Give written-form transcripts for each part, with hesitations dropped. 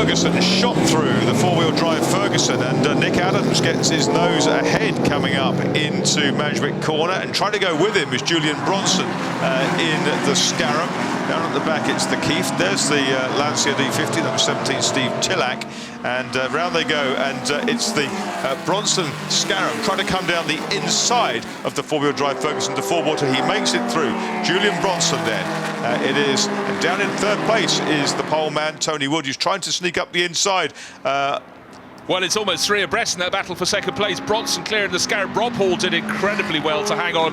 Ferguson shot through the four-wheel drive Ferguson, and Nick Adams gets his nose ahead coming up into Management Corner, and trying to go with him is Julian Bronson in the Scarab. Down at the back it's the Keith. There's the Lancia D50, number 17 Steve Tillack, and round they go, and it's the Bronson Scarab trying to come down the inside of the four-wheel drive Ferguson to four-water. He makes it through. Julian Bronson then it is, and down in third place is the pole man Tony Wood, who's trying to sneak up the inside. Well, it's almost three abreast in that battle for second place. Bronson clearing the Scarab. Rob Hall did incredibly well to hang on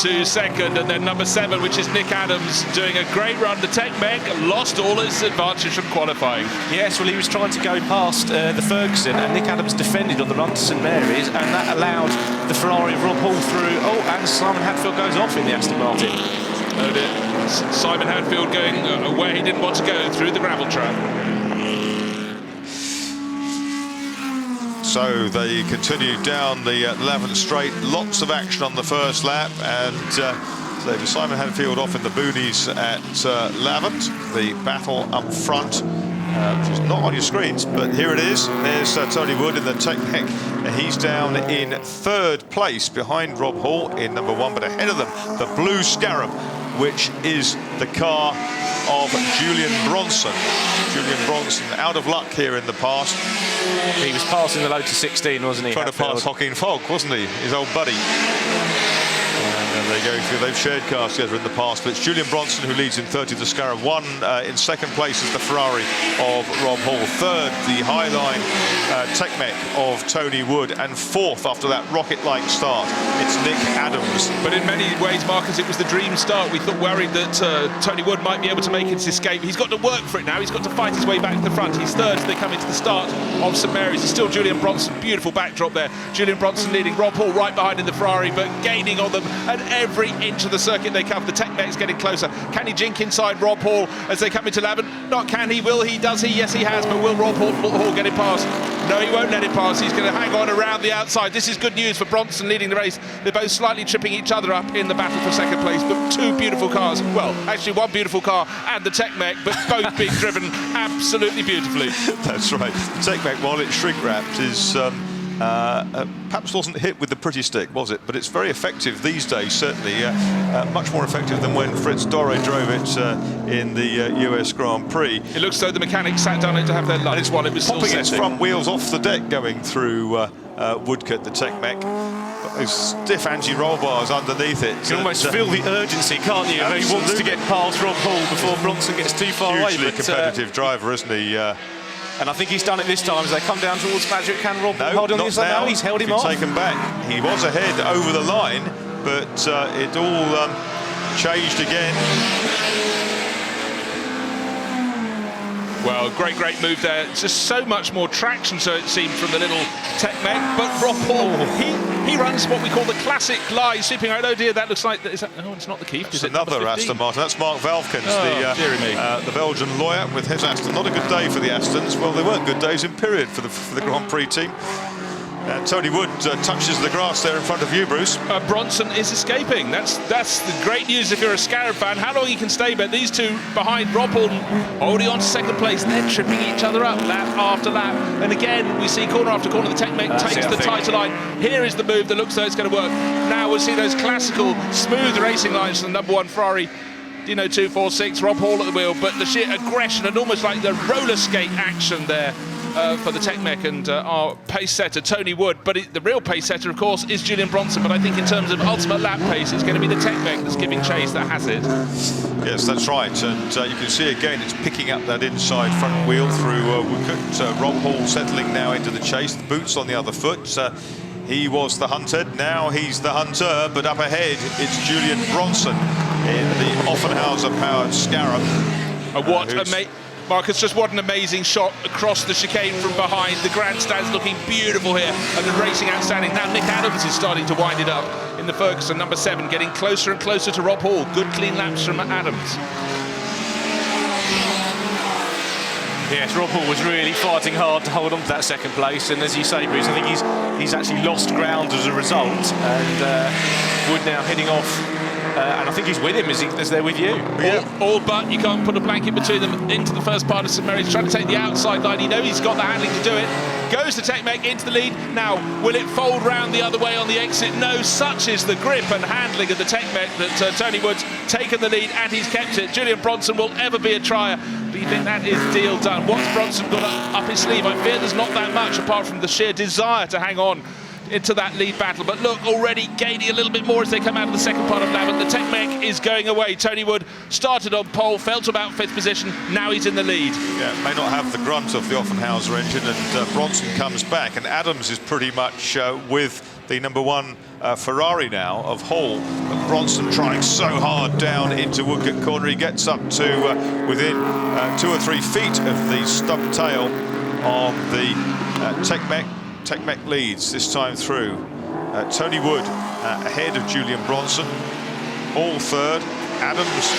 to second, and then number 7, which is Nick Adams, doing a great run. The Tech Meg lost all its advantage from qualifying. Yes, well, he was trying to go past the Ferguson, and Nick Adams defended on the run to St Mary's, and that allowed the Ferrari of Rob Hall through. Oh, and Simon Hadfield goes off in the Aston Martin. Oh dear. Simon Hadfield going where he didn't want to go, through the gravel trap. So they continue down the 11th straight. Lots of action on the first lap, and so Simon Hadfield off in the boonies at Lavant. The battle up front, which is not on your screens, but here it is. There's Tony Wood in the Tech Mech. He's down in third place behind Rob Hall in number 1, but ahead of them, the blue Scarab, which is the car of Julian Bronson. Julian Bronson out of luck here in the past. He was passing the Lotus 16, wasn't he? Trying to pass Joaquin Fogg, wasn't he? His old buddy. And they go through, they've shared cars together in the past, but it's Julian Bronson who leads in 30, the Scarab. 1 in second place is the Ferrari of Rob Hall. 3rd, the Highline Tech Mech of Tony Wood. And 4th, after that rocket-like start, it's Nick Adams. But in many ways, Marcus, it was the dream start. We thought, worried that Tony Wood might be able to make his escape. He's got to work for it now. He's got to fight his way back to the front. He's 3rd as they come into the start of St Mary's. It's still Julian Bronson. Beautiful backdrop there. Julian Bronson leading, Rob Hall right behind in the Ferrari, but gaining on them at every inch of the circuit they cover. The Tech Mech's getting closer. Can he jink inside Rob Hall as they come into Lavant? Not can he, will he, does he? Yes, he has, but will Rob Hall get it past? No, he won't let it pass. He's going to hang on around the outside. This is good news for Bronson leading the race. They're both slightly tripping each other up in the battle for second place, but 2 beautiful cars. Well, actually 1 beautiful car and the Tech Mech, but both being driven absolutely beautifully. That's right. The Tech Mech, while it's shrink-wrapped, is perhaps wasn't hit with the pretty stick, was it? But it's very effective these days, certainly. Much more effective than when Fritz Doré drove it in the US Grand Prix. It looks as though the mechanics sat down to have their lunch while it was still popping its front wheels off the deck going through Woodcote, the Tech Mech. Those stiff anti-roll bars underneath it. You can almost feel the urgency, can't you? He wants to get past Rob Hall before Bronson gets too far away. Hugely competitive driver, isn't he? And I think he's done it this time as they come down towards Magic. Can Rob hold on this? Now. No, he's held him off. Taken back. He was ahead over the line, but it all changed again. Well, great move there. It's just so much more traction, so it seemed, from the little Tech Mech. But Rob Hall, he runs what we call the classic lie, sweeping out. Oh dear, that looks like... Is that, no, it's not the Keith. It's another Aston Martin. That's Mark Valkens, the Belgian lawyer, with his Aston. Not a good day for the Astons. Well, they weren't good days in period for the Grand Prix team. Tony Wood touches the grass there in front of you, Bruce. Bronson is escaping. That's the great news if you're a Scarab fan. How long he can stay, but these two behind Rob Hall holding on to second place. They're tripping each other up lap after lap. And again, we see corner after corner, the Tech Mech takes the tighter line. Here is the move that looks like it's going to work. Now we'll see those classical, smooth racing lines from the number 1 Ferrari. Dino 246, Rob Hall at the wheel, but the sheer aggression and almost like the roller skate action there for the Tech Mech and our pace setter Tony Wood. But the real pace setter, of course, is Julian Bronson. But I think in terms of ultimate lap pace, it's going to be the Tech Mech that's giving chase that has it. Yes, that's right. And you can see again it's picking up that inside front wheel through Woodcote. Rob Hall settling now into the chase. The boots on the other foot. He was the hunted, now he's the hunter, but up ahead it's Julian Bronson in the Offenhauser-powered Scarab. Marcus, just what an amazing shot across the chicane from behind. The grandstand's looking beautiful here, and the racing outstanding. Now Nick Adams is starting to wind it up in the Ferguson, number 7, getting closer and closer to Rob Hall. Good clean laps from Adams. Yes, Rob Hall was really fighting hard to hold on to that second place, and as you say, Bruce, I think he's actually lost ground as a result, and Wood now heading off and I think he's with him as they're with you. All but you can't put a blanket between them into the first part of St Mary's, trying to take the outside line. He knows he's got the handling to do it. Goes to Tekmek into the lead. Now, will it fold round the other way on the exit? No, such is the grip and handling of the Tekmek that Tony Wood's taken the lead and he's kept it. Julian Bronson will ever be a trier. But you think that is deal done. What's Bronson got up his sleeve? I fear there's not that much apart from the sheer desire to hang on into that lead battle. But look, already gaining a little bit more as they come out of the second part of Lavant. The Tekmek is going away. Tony Wood started on pole, fell to about 5th position. Now he's in the lead. Yeah, may not have the grunt of the Offenhauser engine, and Bronson comes back, and Adams is pretty much with the #1 Ferrari now of Hall. But Bronson trying so hard down into Woodcote Corner. He gets up to within 2 or 3 feet of the stub tail on the Tekmek. Tekmek leads this time through. Tony Wood ahead of Julian Bronson. Hall third. Adams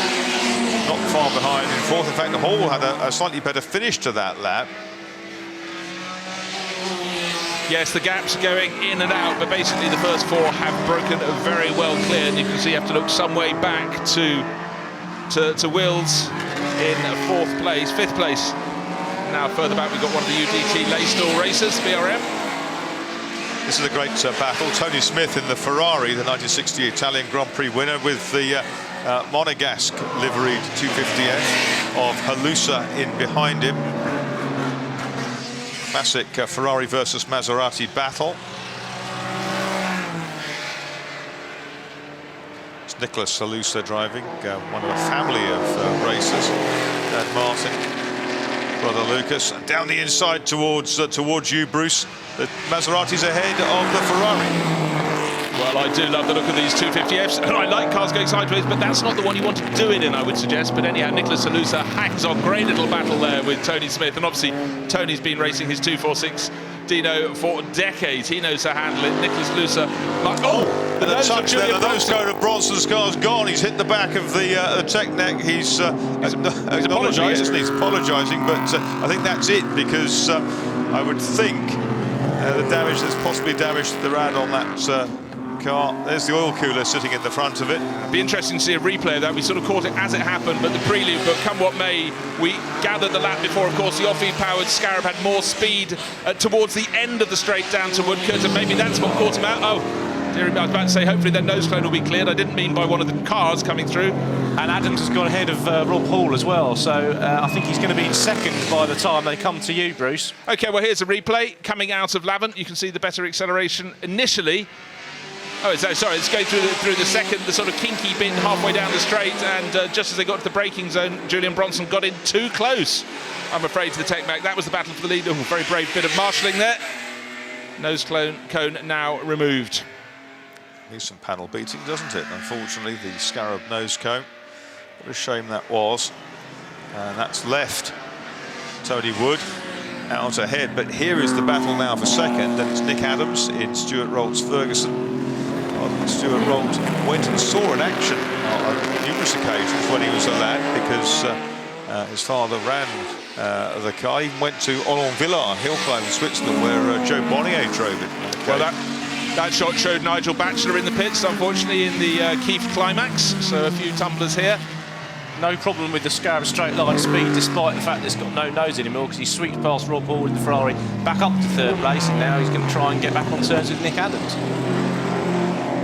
not far behind in fourth. In fact, Hall had a slightly better finish to that lap. Yes, the gaps going in and out, but basically the first 4 have broken very well clear. And you can see you have to look some way back to Wills in 4th place, 5th place. Now further back we've got one of the UDT Laystall racers, BRM. This is a great battle. Tony Smith in the Ferrari, the 1960 Italian Grand Prix winner, with the Monegasque liveried 250F of Halusa in behind him. Classic Ferrari versus Maserati battle. It's Nicholas Halusa driving, one of a family of racers. Dad Martin, brother Lucas, and down the inside towards you, Bruce. The Maserati's ahead of the Ferrari. Well, I do love the look of these 250Fs, and I like cars going sideways, but that's not the one you want to do it in, I would suggest. But anyhow, Nicholas Halusa hangs on. Great little battle there with Tony Smith, and obviously Tony's been racing his 246 Dino for decades. He knows how to handle it. Nicholas Halusa, like, the touch there, the nose cone of Bronson's car's gone. He's hit the back of the Tekmek. He's apologising. He's apologising, but I think that's it, because I would think the damage that's possibly damaged the rad on that car. There's the oil cooler sitting in the front of it. It'd be interesting to see a replay of that. We sort of caught it as it happened, but the prelude. But come what may, we gathered the lap before, of course, the off-powered Scarab had more speed towards the end of the straight down to Woodcote, and maybe that's what caught him out. Oh, dear me, I was about to say, hopefully their nose cone will be cleared. I didn't mean by one of the cars coming through. And Adams has gone ahead of Rob Hall as well, so I think he's going to be in second by the time they come to you, Bruce. OK, well, here's a replay coming out of Lavant. You can see the better acceleration initially. Oh, sorry, it's going through the second, the sort of kinky bit halfway down the straight, and just as they got to the braking zone, Julian Bronson got in too close, I'm afraid, to the Tekmek. That was the battle for the lead. Oh, very brave bit of marshalling there. Nose cone now removed. Needs some panel beating, doesn't it? Unfortunately, the Scarab nose cone. What a shame that was. And that's left Tony Wood out ahead. But here is the battle now for second, and it's Nick Adams in Stuart Rolt's Ferguson. Stuart Rolt went and saw an action on numerous occasions when he was a lad, because his father ran the car. He went to Ollonvillard hill climb in Switzerland, where Joe Bonnier drove it. Well, that shot showed Nigel Batchelor in the pits, unfortunately, in the Keith Climax. So a few tumblers here. No problem with the Scarab straight line speed, despite the fact that it's got no nose anymore, because he sweeps past Rob Hall with the Ferrari back up to 3rd place, and now he's going to try and get back on terms with Nick Adams.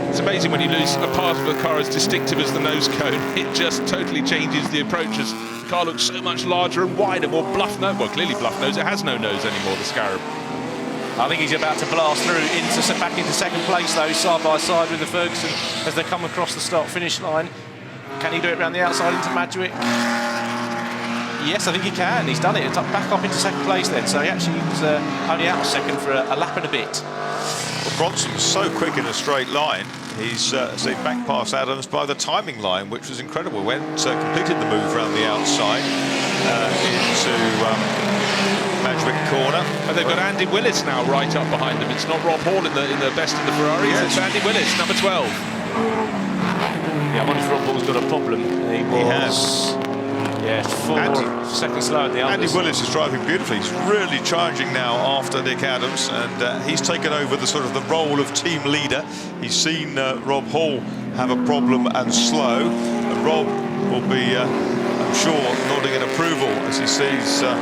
It's amazing when you lose a part of the car as distinctive as the nose cone. It just totally changes the approaches. The car looks so much larger and wider, more bluff nose. Well, clearly bluff nose. It has no nose anymore, the Scarab. I think he's about to blast through back into second place, though, side by side with the Ferguson as they come across the start-finish line. Can he do it around the outside into Madgwick? Yes, I think he can. He's done it. It's back up into second place then. So he actually was only out of second for a lap and a bit. Well, Bronson's so quick in a straight line. He's back past Adams by the timing line, which was incredible. Went completed the move around the outside into Madgwick Corner. And they've got Andy Willis now right up behind them. It's not Rob Hall in the best of the Ferraris. Yes. It's Andy Willis, number 12. Yeah, I wonder if Rob Hall's got a problem. He has. Yeah, 4 seconds slower than the others. Andy Willis is driving beautifully. He's really charging now after Nick Adams, and he's taken over the sort of the role of team leader. He's seen Rob Hall have a problem and slow, and Rob will be, I'm sure, nodding in approval as he sees the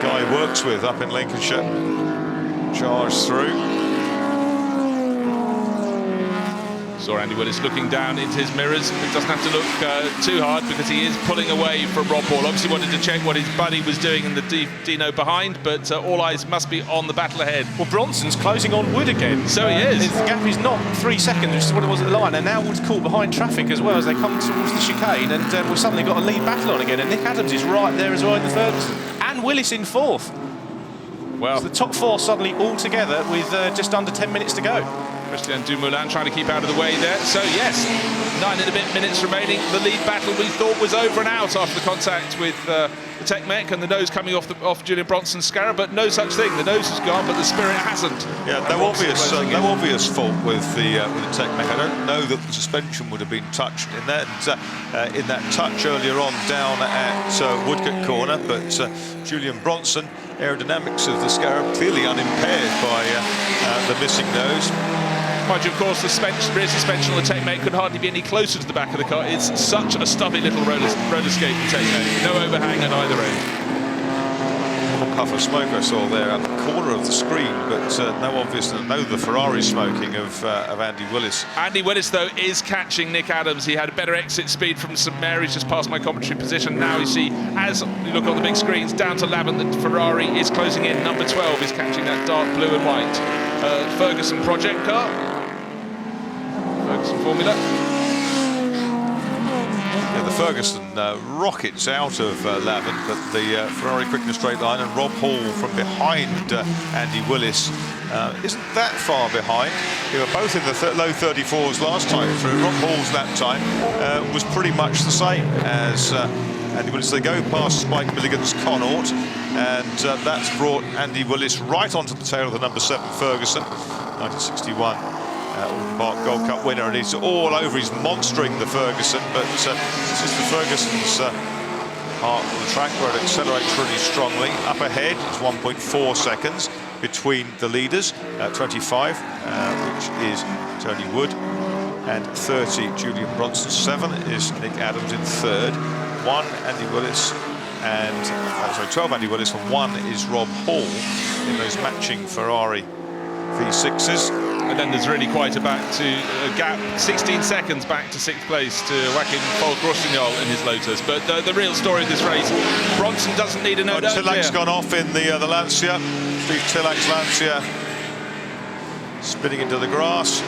guy he works with up in Lincolnshire charge through. Saw Andy Willis looking down into his mirrors, but doesn't have to look too hard because he is pulling away from Rob Hall. Obviously wanted to check what his buddy was doing in the Dino behind, but all eyes must be on the battle ahead. Well, Bronson's closing on Wood again. So he is. The gap is not 3 seconds, which is what it was at the line, and now Wood's caught behind traffic as well as they come towards the chicane, and we've suddenly got a lead battle on again, and Nick Adams is right there as well in the Ferguson, and Willis in 4th. Well, so the top 4 suddenly all together with just under 10 minutes to go. Christian Dumoulin trying to keep out of the way there. So yes, 9 and a bit minutes remaining. The lead battle we thought was over and out after the contact with the Tech Mech and the nose coming off Julian Bronson's scarab, but no such thing. The nose has gone, but the spirit hasn't. Yeah, no obvious fault with the Tech Mech. I don't know that the suspension would have been touched in that touch earlier on down at Woodcote Corner, but Julian Bronson, aerodynamics of the scarab clearly unimpaired by the missing nose. Mind you, of course, the rear suspension on the Tech Mech could hardly be any closer to the back of the car. It's such a stubby little roller skate, the Tech Mech. No overhang at either end. A puff of smoke I saw there at the corner of the screen, but no the Ferrari smoking of Andy Willis. Andy Willis, though, is catching Nick Adams. He had a better exit speed from St Mary's just past my commentary position. Now you see, as you look on the big screens, down to Lavant, the Ferrari is closing in. Number 12 is catching that dark blue and white Ferguson project car. Ferguson Formula. Yeah, the Ferguson rockets out of Lavant, but the Ferrari quick in a straight line, and Rob Hall from behind Andy Willis isn't that far behind. They were both in the low 34s last time through. Rob Hall's lap time was pretty much the same as Andy Willis. They go past Spike Milligan's Connaught, and that's brought Andy Willis right onto the tail of the number 7 Ferguson, 1961. Mark Gold Cup winner, and he's all over. He's monstering the Ferguson, but this is the Ferguson's part of the track where it accelerates really strongly. Up ahead is 1.4 seconds between the leaders, 25, which is Tony Wood, and 30, Julian Bronson. 7 is Nick Adams in 3rd, 1 Andy Willis, and 12 Andy Willis, and 1 is Rob Hall in those matching Ferrari V6s. And then there's really quite a gap, 16 seconds back to 6th place to Joachim Foll-Grossignol in his Lotus. But the real story of this race, Bronson doesn't need a no doubt. Tillak's gone off in the Lancia. Steve Tillak's Lancia spinning into the grass.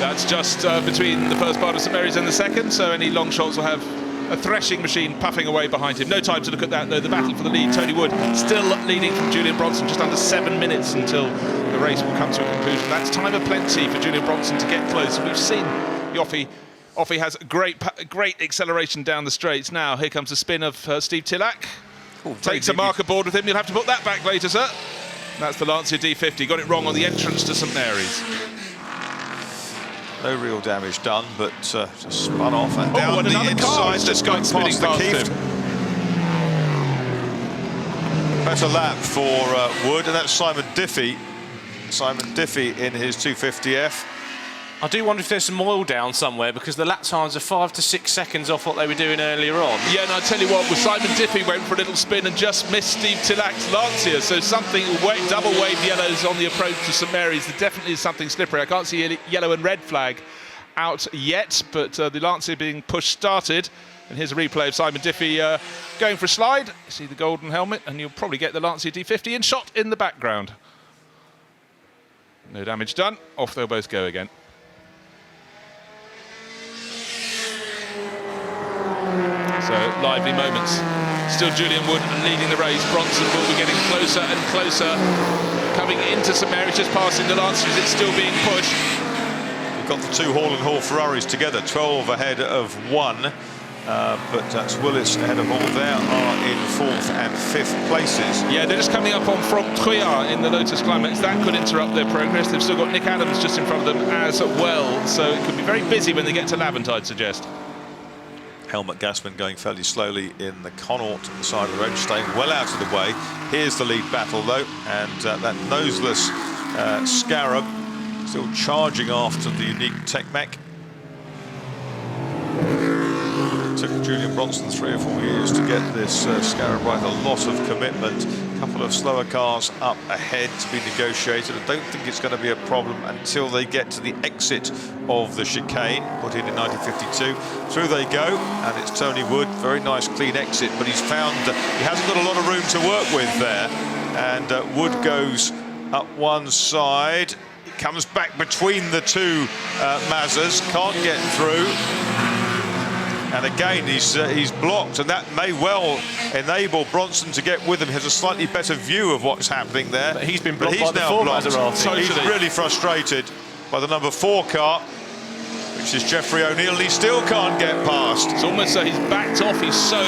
That's just between the first part of St Mary's and the second, so any long shots will have a threshing machine puffing away behind him. No time to look at that, though. The battle for the lead, Tony Wood still leading from Julian Bronson, just under 7 minutes until the race will come to a conclusion. That's time of plenty for Julian Bronson to get close. We've seen Yoffe has great acceleration down the straights. Now here comes the spin of Steve Tillak. Takes a marker board with him. You'll have to put that back later, sir. That's the Lancia D50. Got it wrong on the entrance to St Mary's. No real damage done, but just spun off and down and the inside, just going spinning past him. Better lap for Wood, and that's Simon Diffie. Simon Diffie in his 250F. I do wonder if there's some oil down somewhere, because the lap times are 5 to 6 seconds off what they were doing earlier on. Yeah, and I tell you what, Simon Diffie went for a little spin and just missed Steve Tillak's Lancia, so something, double wave yellows on the approach to St Mary's. There definitely is something slippery. I can't see a yellow and red flag out yet, but the Lancia being push started. And here's a replay of Simon Diffie going for a slide. You see the golden helmet, and you'll probably get the Lancia D50 in shot in the background. No damage done. Off they'll both go again. So, lively moments. Still Julian Wood leading the race. Bronson will be getting closer and closer. Coming into St Mary's, just passing the Lanciers. It's still being pushed. We've got the 2 Hall and Hall Ferraris together, 12 ahead of 1. But that's Willis ahead of Hall. They are in 4th and 5th places. Yeah, they're just coming up on from Trouillard in the Lotus Climax. That could interrupt their progress. They've still got Nick Adams just in front of them as well. So it could be very busy when they get to Lavant, I'd suggest. Helmut Gassman going fairly slowly in the Connaught side of the road, staying well out of the way. Here's the lead battle though, and that noseless Scarab still charging after the unique Tech Mech. Took Julian Bronson 3 or 4 years to get this Scarab right. A lot of commitment. A couple of slower cars up ahead to be negotiated. I don't think it's going to be a problem until they get to the exit of the chicane, put in 1952. Through they go, and it's Tony Wood. Very nice, clean exit, but he's found he hasn't got a lot of room to work with there. And Wood goes up one side. He comes back between the two Mazdas, can't get through. And again, he's blocked, and that may well enable Bronson to get with him. He has a slightly better view of what's happening there. But he's been blocked by the now four blocked. Maserati. He's really frustrated by the number 4 car, which is Jeffrey O'Neill, and he still can't get past. It's almost he's backed off. He's so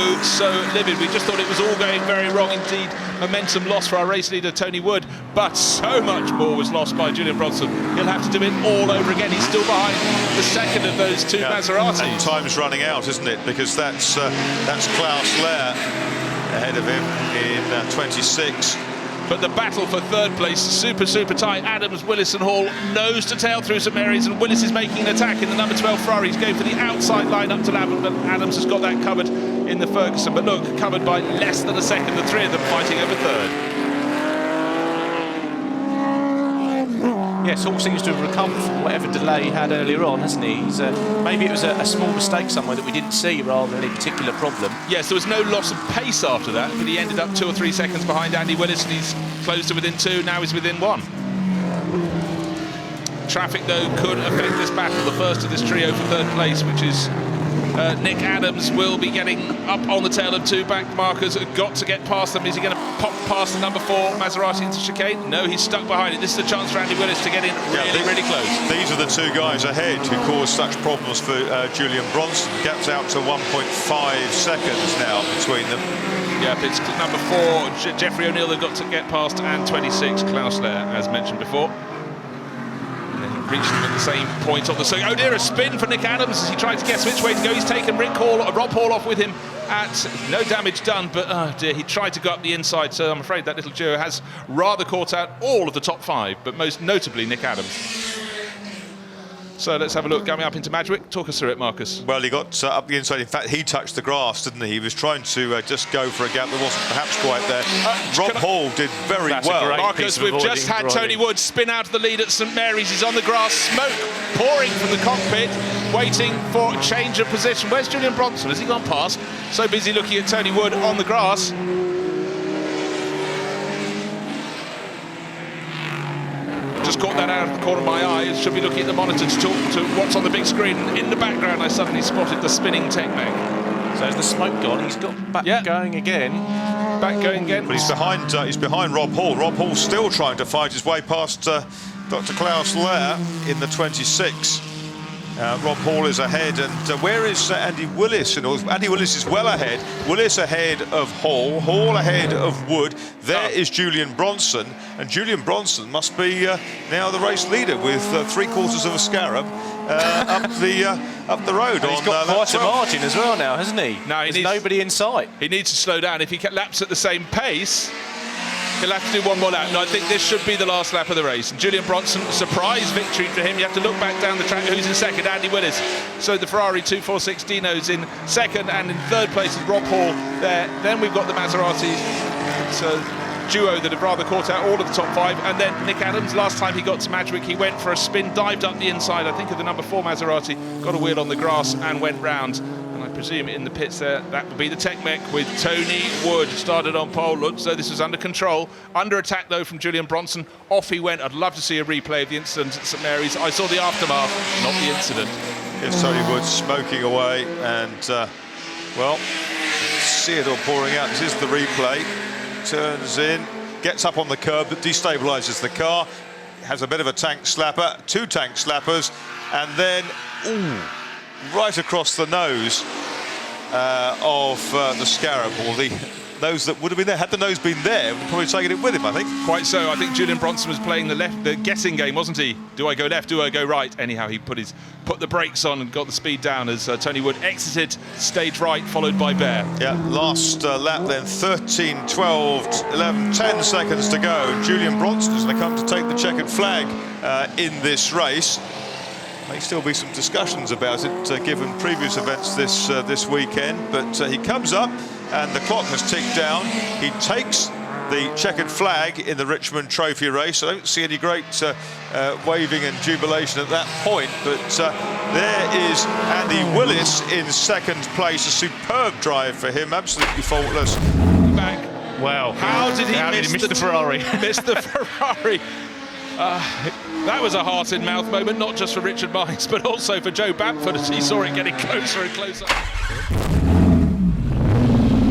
livid. We just thought it was all going very wrong indeed. Momentum lost for our race leader, Tony Wood, but so much more was lost by Julian Bronson. He'll have to do it all over again. He's still behind the second of those two Maseratis. And time's running out, isn't it? Because that's Klaus Lehr ahead of him in 26. But the battle for third place, super tight. Adams, Willis and Hall nose to tail through St Mary's, and Willis is making an attack in the number 12 Ferrari. He's going for the outside line up to Lambert, but Adams has got that covered in the Ferguson. But look, covered by less than a second, the 3 of them fighting over third. Yes, Hall seems to have recovered from whatever delay he had earlier on, hasn't he? Maybe it was a small mistake somewhere that we didn't see rather than a particular problem. Yes, there was no loss of pace after that, but he ended up 2 or 3 seconds behind Andy Willis, and he's close to within 2, now he's within 1. Traffic, though, could affect this battle. The first of this trio for third place, which is Nick Adams, will be getting up on the tail of 2 back markers. Got to get past them. Is he going to pop past the number 4 Maserati into chicane? No, he's stuck behind it. This is a chance for Andy Willis to get in really close. These are the 2 guys ahead who caused such problems for Julian Bronson. Gaps out to 1.5 seconds now between them. Yep, it's number 4 Jeffrey O'Neill they've got to get past, and 26 Klaus Lehr, as mentioned before. Reached them at the same point on the circuit. Oh dear, a spin for Nick Adams as he tried to guess which way to go. He's taken Rob Hall off with him at no damage done, but oh dear, he tried to go up the inside, so I'm afraid that little duo has rather caught out all of the top 5, but most notably Nick Adams. So let's have a look, coming up into Madgwick. Talk us through it, Marcus. Well, he got up the inside. In fact, he touched the grass, didn't he? He was trying to just go for a gap that wasn't perhaps quite there. Rob Hall did very well. Marcus, we've just had Tony Wood spin out of the lead at St Mary's. He's on the grass, smoke pouring from the cockpit, waiting for a change of position. Where's Julian Bronson? Has he gone past? So busy looking at Tony Wood on the grass. Just caught that out of the corner of my eye. Should be looking at the monitor to talk to what's on the big screen. In the background, I suddenly spotted the spinning Tech Mech. So as the smoke gone, he's got back going again. Back going again. But he's behind Rob Hall. Rob Hall's still trying to fight his way past Dr. Klaus Lehr in the 26. Rob Hall is ahead, and where is Andy Willis? Andy Willis is well ahead. Willis ahead of Hall. Hall ahead of Wood. There is Julian Bronson, and Julian Bronson must be now the race leader with 3/4 of a Scarab up the road. And he's got quite a margin as well now, hasn't he? No, there's nobody in sight. He needs to slow down. If he laps at the same pace, he'll have to do one more lap. No, I think this should be the last lap of the race. And Julian Bronson, surprise victory for him. You have to look back down the track. Who's in second? Andy Willis. So the Ferrari 246 Dino's in second, and in third place is Rob Hall there. Then we've got the Maserati duo that have rather caught out all of the top 5. And then Nick Adams, last time he got to Madgwick, he went for a spin, dived up the inside, I think of the number 4 Maserati, got a wheel on the grass and went round. And I presume in the pits there, that would be the Tech Mech with Tony Wood started on pole. Looks so this was under control. Under attack though from Julian Bronson. Off he went. I'd love to see a replay of the incident at St Mary's. I saw the aftermath, not the incident. Here's Tony Wood smoking away, and well, see it all pouring out. This is the replay. Turns in, gets up on the curb, but destabilises the car. Has a bit of a tank slapper, 2 tank slappers, and then right across the nose of the Scarab, or the nose that would have been there. Had the nose been there, would have probably taken it with him, I think. Quite so. I think Julian Bronson was playing the guessing game, wasn't he? Do I go left? Do I go right? Anyhow, he put the brakes on and got the speed down as Tony Wood exited stage right, followed by Bear. Yeah, last lap then, 13, 12, 11, 10 seconds to go. Julian Bronson is going to come to take the checkered flag in this race. May still be some discussions about it, given previous events this weekend, but he comes up and the clock has ticked down. He takes the checkered flag in the Richmond Trophy race. I don't see any great waving and jubilation at that point, but there is Andy Willis in second place. A superb drive for him, absolutely faultless. Back. Wow. How did he miss the Ferrari? Missed the Ferrari. That was a heart-in-mouth moment, not just for Richard Mines, but also for Joe Bamford as he saw it getting closer and closer.